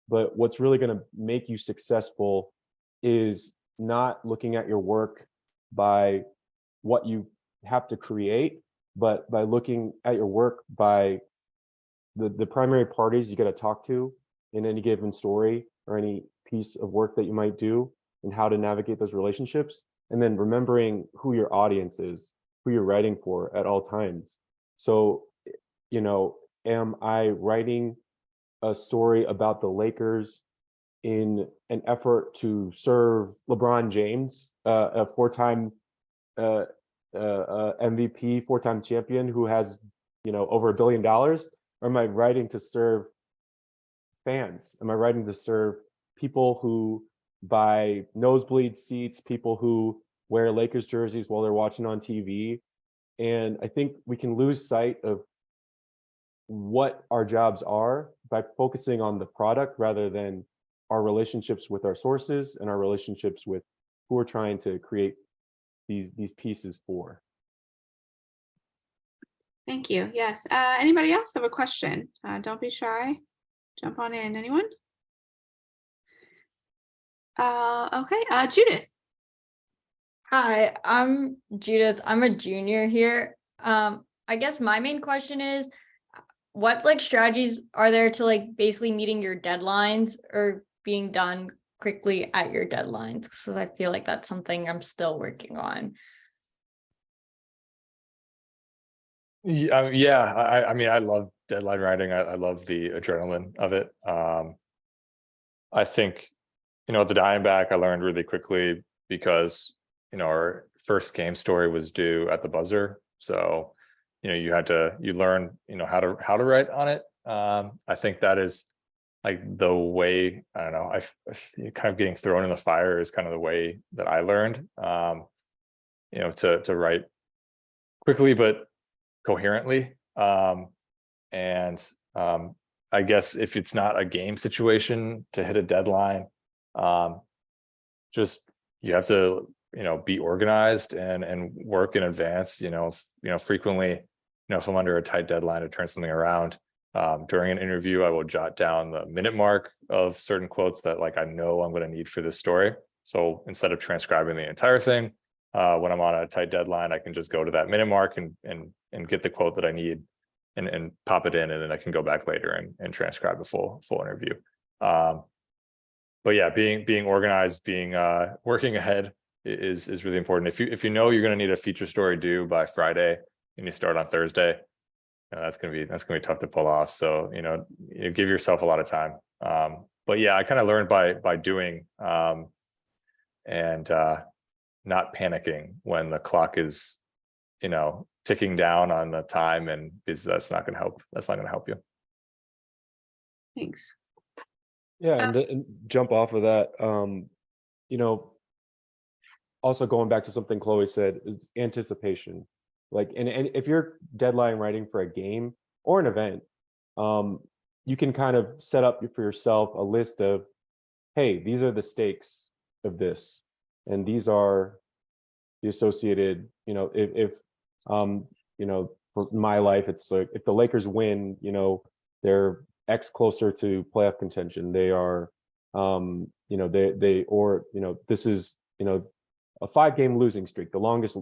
But what's really going to make you successful is not looking at your work by what you have to create, but by looking at your work by the primary parties you got to talk to in any given story or any piece of work that you might do, and how to navigate those relationships. And then remembering who your audience is, who you're writing for at all times. So, am I writing a story about the Lakers in an effort to serve LeBron James, a 4-time MVP, 4-time champion who has, over $1 billion? Or am I writing to serve fans? Am I writing to serve people who buy nosebleed seats, people who wear Lakers jerseys while they're watching on TV? And I think we can lose sight of what our jobs are by focusing on the product rather than our relationships with our sources and our relationships with who we're trying to create these pieces for. Thank you. Yes. Anybody else have a question? Don't be shy. Jump on in. Anyone? Okay. Judith. Hi, I'm Judith. I'm a junior here. I guess my main question is, what strategies are there to basically meeting your deadlines or being done quickly at your deadlines? Because I feel like that's something I'm still working on. Yeah, I mean, I love deadline writing. I love the adrenaline of it. I think, the Diamondback I learned really quickly because, our first game story was due at the buzzer. So, you learn, how to write on it. I think that is like the way, I don't know, kind of getting thrown in the fire is kind of the way that I learned, to write quickly, but coherently. And I guess if it's not a game situation to hit a deadline, just you have to, be organized and work in advance. Frequently, if I'm under a tight deadline to turn something around, during an interview, I will jot down the minute mark of certain quotes that like I know I'm going to need for this story. So instead of transcribing the entire thing, when I'm on a tight deadline, I can just go to that minute mark and get the quote that I need and pop it in, and then I can go back later and transcribe the full interview. But yeah, being organized, being working ahead is really important. If you know you're going to need a feature story due by Friday and you start on Thursday, that's gonna be tough to pull off. So you give yourself a lot of time. But yeah, I kind of learned by doing, and not panicking when the clock is ticking down on the time, and because that's not going to help you. Thanks. Yeah, and jump off of that. Also going back to something Chloe said, is anticipation. Like, and if you're deadline writing for a game or an event, you can kind of set up for yourself a list of, hey, these are the stakes of this, and these are the associated. If for my life, it's like if the Lakers win, they're X closer to playoff contention. They are, this is, a 5-game losing streak, the longest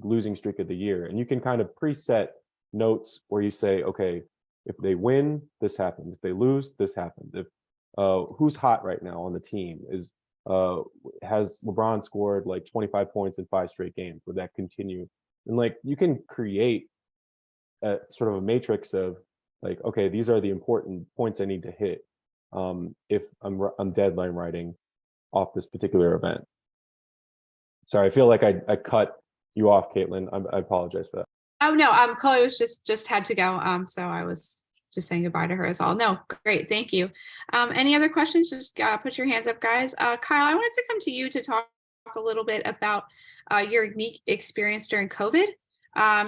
losing streak of the year. And you can kind of preset notes where you say, okay, if they win, this happens. If they lose, this happens. If who's hot right now on the team has LeBron scored like 25 points in 5 straight games? Would that continue? And like you can create a sort of a matrix of like, okay, these are the important points I need to hit if I'm deadline writing off this particular event. Sorry, I feel like I cut you off, Caitlin. I apologize for that. Oh no, Chloe was just had to go. So I was just saying goodbye to her as all. No, great, thank you. Any other questions? Just put your hands up, guys. Kyle, I wanted to come to you to talk a little bit about your unique experience during COVID.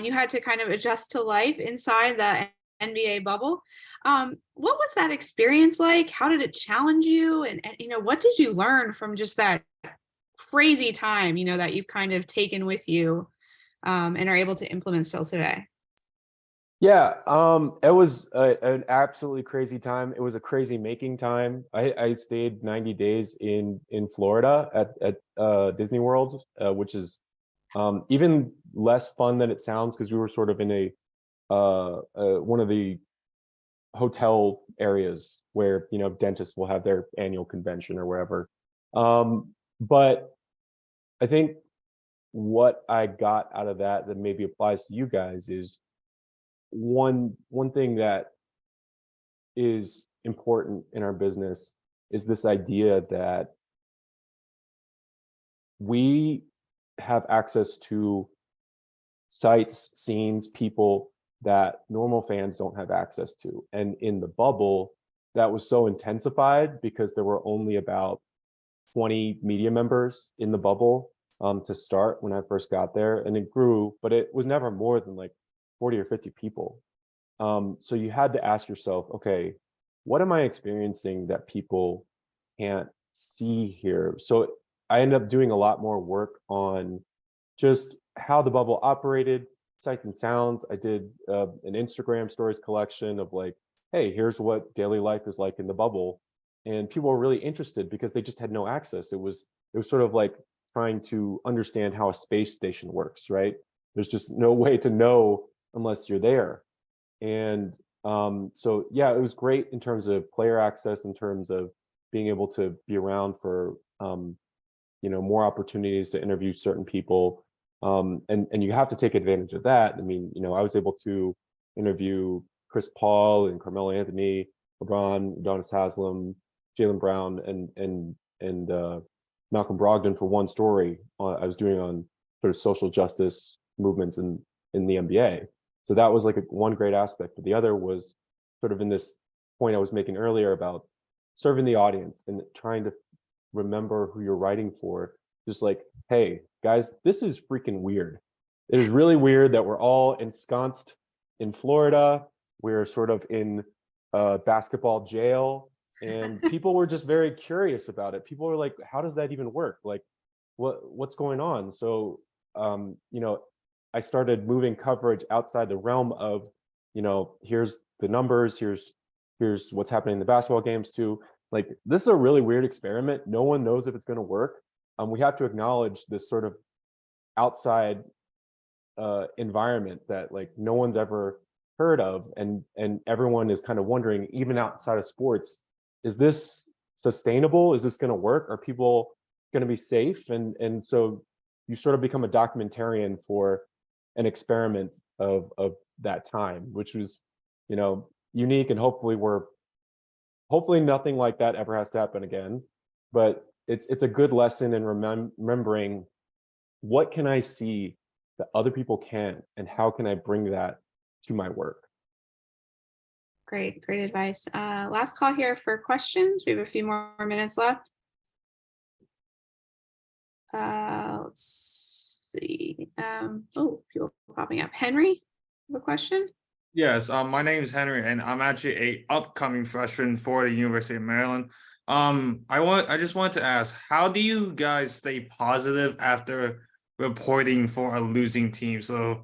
You had to kind of adjust to life inside the NBA bubble. What was that experience like? How did it challenge you? And what did you learn from just that crazy time, that you've kind of taken with you and are able to implement still today? Yeah, it was an absolutely crazy time. It was a crazy making time. I stayed 90 days in Florida at Disney World, which is even less fun than it sounds because we were sort of in one of the hotel areas where dentists will have their annual convention or wherever. But I think what I got out of that maybe applies to you guys is one thing that is important in our business is this idea that we have access to sites, scenes, people that normal fans don't have access to. And in the bubble, that was so intensified because there were only about 20 media members in the bubble to start when I first got there, and it grew, but it was never more than like 40 or 50 people. So you had to ask yourself, okay, what am I experiencing that people can't see here? So I ended up doing a lot more work on just how the bubble operated, sights and sounds. I did an Instagram stories collection of like, hey, here's what daily life is like in the bubble. And people were really interested because they just had no access. It was sort of like trying to understand how a space station works, right? There's just no way to know unless you're there. And so, yeah, it was great in terms of player access, in terms of being able to be around for more opportunities to interview certain people. And you have to take advantage of that. I mean, I was able to interview Chris Paul and Carmelo Anthony, LeBron, Udonis Haslem, Jaylen Brown, and Malcolm Brogdon for one story I was doing on sort of social justice movements in the NBA. So that was like one great aspect. But the other was sort of in this point I was making earlier about serving the audience and trying to remember who you're writing for. Just like, hey guys, this is freaking weird. It is really weird that we're all ensconced in Florida. We're sort of in basketball jail, and people were just very curious about it. People were like, how does that even work? Like, what's going on? So I started moving coverage outside the realm of, here's the numbers, here's what's happening in the basketball games too. Like, this is a really weird experiment. No one knows if it's going to work. We have to acknowledge this sort of outside environment that like no one's ever heard of, and everyone is kind of wondering, even outside of sports, is this sustainable? Is this going to work? Are people going to be safe? And so you sort of become a documentarian for an experiment of that time, which was unique, and hopefully nothing like that ever has to happen again. But it's a good lesson in remembering, what can I see that other people can't, and how can I bring that to my work? Great advice. Last call here for questions. We have a few more minutes left. Let's see. People popping up. Henry, you have a question? Yes, my name is Henry, and I'm actually a upcoming freshman for the University of Maryland. I just wanted to ask, how do you guys stay positive after reporting for a losing team? So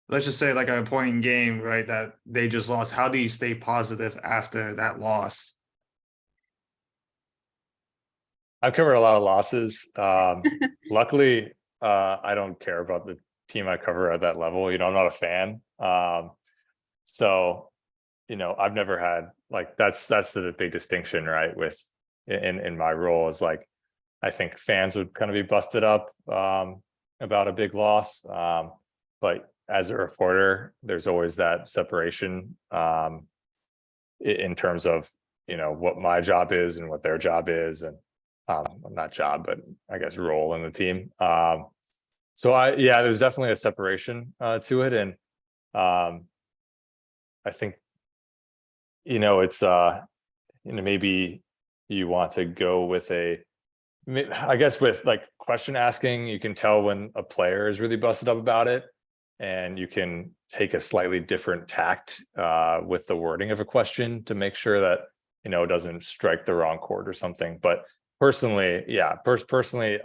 let's just say like a point game, right, that they just lost. How do you stay positive after that loss? I've covered a lot of losses. Luckily, I don't care about the team I cover at that level. I'm not a fan. So, I've never had, like, that's the big distinction, right? With in my role is, like, I think fans would kind of be busted up about a big loss. But as a reporter, there's always that separation in terms of, what my job is and what their job is, and not job, but I guess role in the team. So there's definitely a separation to it. And I think, it's, maybe you want to go with I guess with like question asking, you can tell when a player is really busted up about it, and you can take a slightly different tact with the wording of a question to make sure that, it doesn't strike the wrong chord or something. But personally,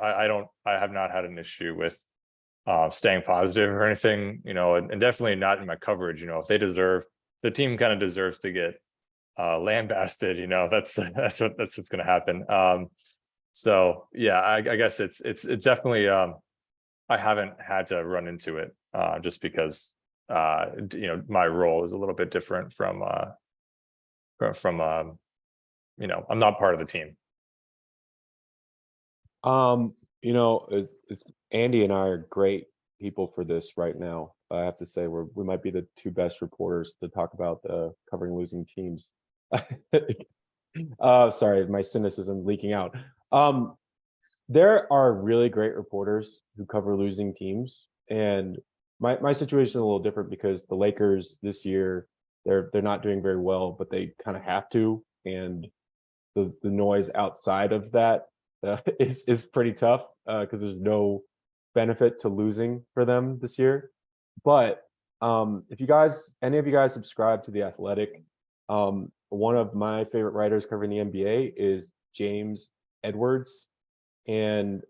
I have not had an issue with staying positive or anything, and definitely not in my coverage. If the team kind of deserves to get lambasted, that's what's going to happen. So yeah, I guess it's definitely, I haven't had to run into it just because my role is a little bit different from I'm not part of the team. It's Andy and I are great people for this right now. I have to say we might be the two best reporters to talk about covering losing teams. Sorry, my cynicism leaking out. There are really great reporters who cover losing teams, and my situation is a little different because the Lakers this year, they're not doing very well, but they kind of have to, and the noise outside of that is pretty tough because there's no benefit to losing for them this year. But if any of you guys subscribe to The Athletic, one of my favorite writers covering the NBA is James Edwards, and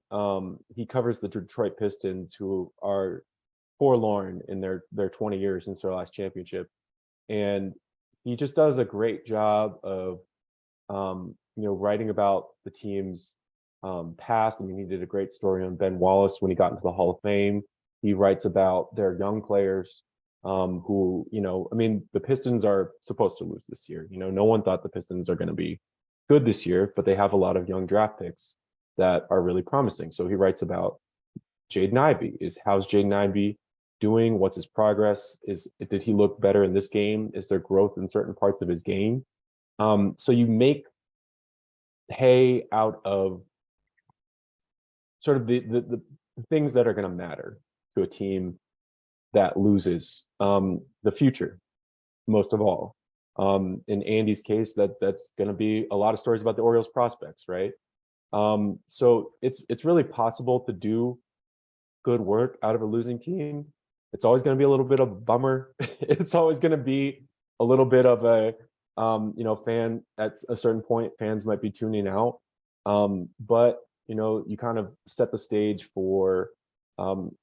he covers the Detroit Pistons, who are forlorn in their 20 years since their last championship. And he just does a great job of writing about the team's past. I mean, he did a great story on Ben Wallace when he got into the Hall of Fame. He writes about their young players who, the Pistons are supposed to lose this year. No one thought the Pistons are going to be good this year, but they have a lot of young draft picks that are really promising. So he writes about Jaden Ivey. How's Jaden Ivey doing? What's his progress? Did he look better in this game? Is there growth in certain parts of his game? So you make hay out of sort of the things that are going to matter to a team that loses, the future, most of all. In Andy's case, that's going to be a lot of stories about the Orioles prospects, right? So it's really possible to do good work out of a losing team. It's always going to be a little bit of a bummer. It's always going to be a little bit of a fan at a certain point, fans might be tuning out. But you kind of set the stage for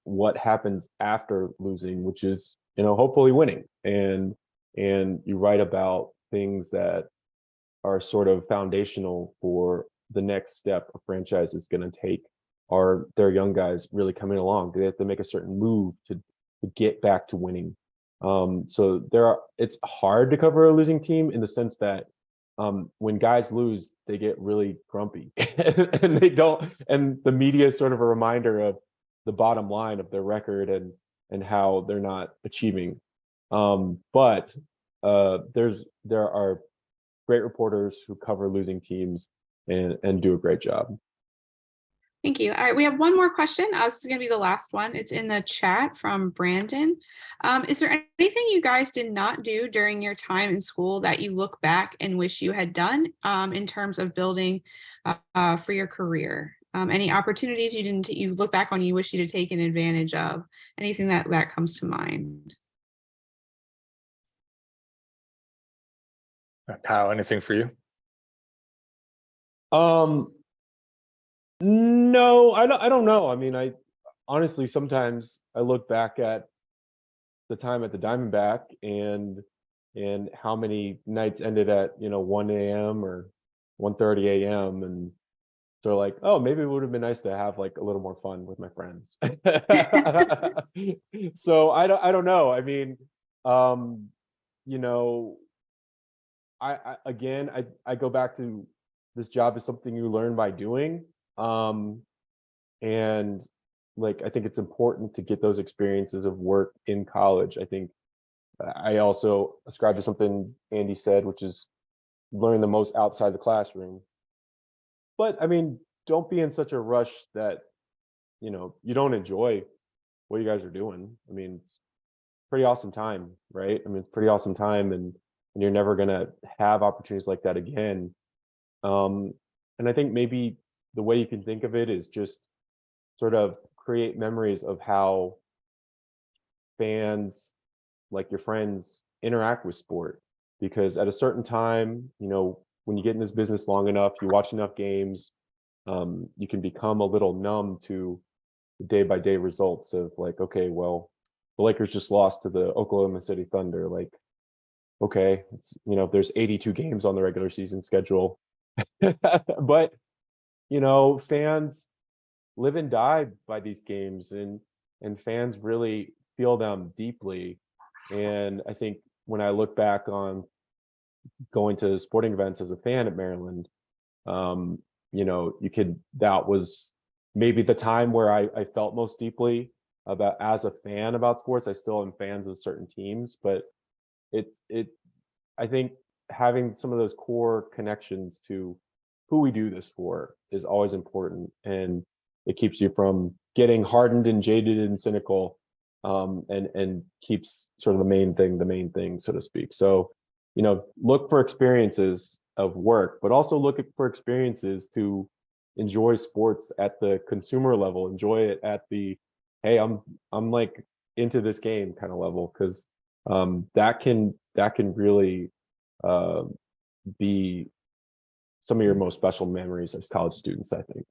what happens after losing, which is hopefully winning. And you write about things that are sort of foundational for the next step a franchise is going to take. Are their young guys really coming along? Do they have to make a certain move to get back to winning? So it's hard to cover a losing team in the sense that when guys lose, they get really grumpy and the media is sort of a reminder of the bottom line of their record and how they're not achieving. But there are great reporters who cover losing teams and do a great job. Thank you. All right, we have one more question. This is going to be the last one. It's in the chat from Brandon. Is there anything you guys did not do during your time in school that you look back and wish you had done in terms of building for your career? Any opportunities you look back on you wish you'd have taken advantage of? Anything that comes to mind? Kyle, anything for you? No, I don't know. I mean, I honestly sometimes I look back at the time at the Diamondback and how many nights ended at 1 a.m. or 1:30 a.m. and so like, oh, maybe it would have been nice to have like a little more fun with my friends. So I don't know. I mean, I go back to this job is something you learn by doing. And like, I think it's important to get those experiences of work in college. I think I also ascribe to something Andy said, which is learn the most outside the classroom. But I mean, don't be in such a rush that, you don't enjoy what you guys are doing. I mean, it's pretty awesome time, right? I mean, it's pretty awesome time and you're never gonna have opportunities like that again. And I think maybe the way you can think of it is just sort of create memories of how fans, like your friends, interact with sport. Because at a certain time, when you get in this business long enough, you watch enough games, you can become a little numb to the day-by-day results of like, okay, well, the Lakers just lost to the Oklahoma City Thunder. Like, okay, it's there's 82 games on the regular season schedule. But fans live and die by these games and fans really feel them deeply. And I think when I look back on going to sporting events as a fan at Maryland, that was maybe the time where I felt most deeply about as a fan about sports. I still am fans of certain teams, but I think having some of those core connections to who we do this for is always important, and it keeps you from getting hardened and jaded and cynical, and keeps sort of the main thing, so to speak. So, look for experiences of work, but also look for experiences to enjoy sports at the consumer level, enjoy it at the, hey, I'm like into this game kind of level, because that can really be some of your most special memories as college students, I think.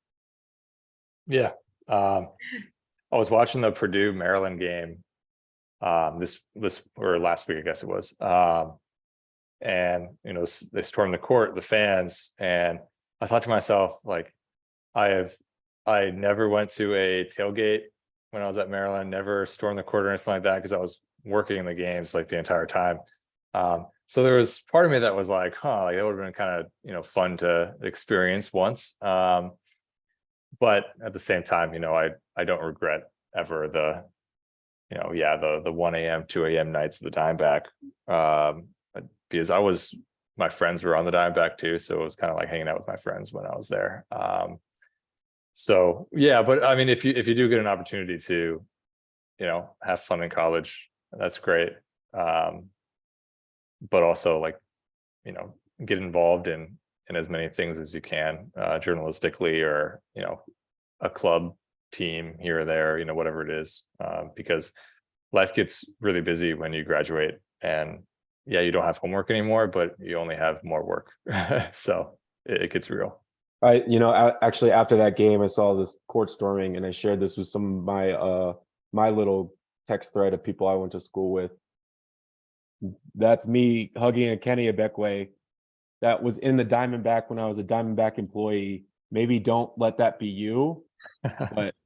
Yeah. I was watching the Purdue Maryland game this or last week, I guess it was. And they stormed the court, the fans, and I thought to myself, like, I never went to a tailgate when I was at Maryland, never stormed the court or anything like that, because I was working in the games like the entire time. So So there was part of me that was like, huh, like, that would have been kind of, fun to experience once. But at the same time, I don't regret ever the 1 a.m., 2 a.m. nights of the Diamondback. Because my friends were on the Diamondback too. So it was kind of like hanging out with my friends when I was there. So yeah, but I mean, if you do get an opportunity to, have fun in college, that's great. But also like, get involved in as many things as you can, journalistically, or, a club team here or there, whatever it is, because life gets really busy when you graduate, and yeah, you don't have homework anymore, but you only have more work. So it gets real. Actually after that game, I saw this court storming, and I shared this with some of my little text thread of people I went to school with. That's me hugging a Kenny Ebekwe that was in the Diamondback when I was a Diamondback employee. Maybe don't let that be you, but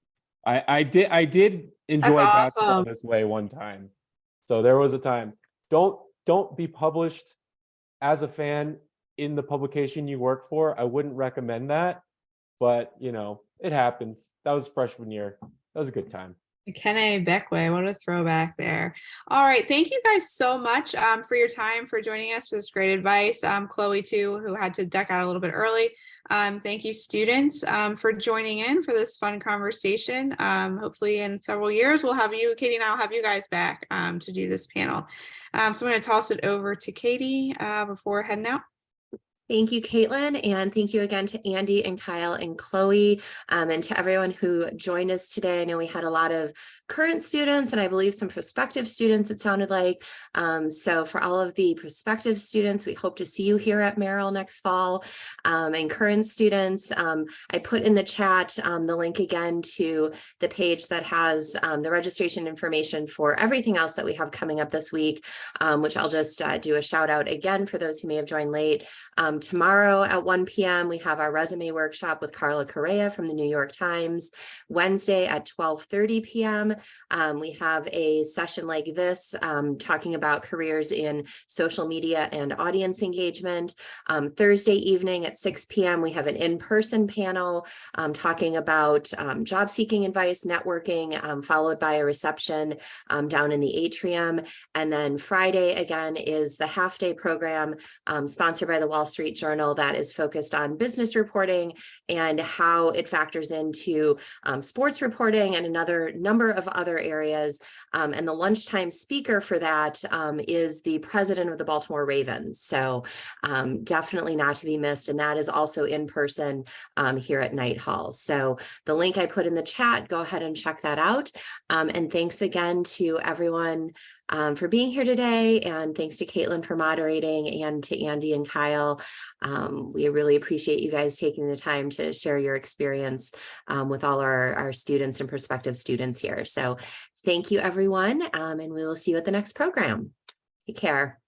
I did enjoy basketball awesome. this way one time. So there was a time. Don't be published as a fan in the publication you work for. I wouldn't recommend that, but it happens. That was freshman year. That was a good time. Kenny Beckway, what a throwback there. All right, thank you guys so much for your time, for joining us, for this great advice. Chloe too, who had to duck out a little bit early. Thank you, students, for joining in for this fun conversation. Hopefully in several years, we'll have you, Katie and I'll have you guys back to do this panel. So I'm going to toss it over to Katie before heading out. Thank you, Caitlin, and thank you again to Andy and Kyle and Chloe, and to everyone who joined us today. I know we had a lot of current students and I believe some prospective students, it sounded like. So for all of the prospective students, we hope to see you here at Merrill next fall. And current students, I put in the chat the link again to the page that has the registration information for everything else that we have coming up this week, which I'll just do a shout out again for those who may have joined late. Tomorrow at 1 p.m. we have our resume workshop with Carla Correa from the New York Times. Wednesday at 12:30 p.m. We have a session like this talking about careers in social media and audience engagement. Thursday evening at 6 p.m. we have an in-person panel talking about job seeking advice, networking, followed by a reception down in the atrium. And then Friday again is the half-day program sponsored by the Wall Street Journal that is focused on business reporting and how it factors into sports reporting and another number of other areas. And the lunchtime speaker for that is the president of the Baltimore Ravens. So definitely not to be missed. And that is also in person here at Knight Hall. So the link I put in the chat, go ahead and check that out. And thanks again to everyone for being here today. And thanks to Caitlin for moderating, and to Andy and Kyle. We really appreciate you guys taking the time to share your experience with all our students and prospective students here. So thank you, everyone. And we will see you at the next program. Take care.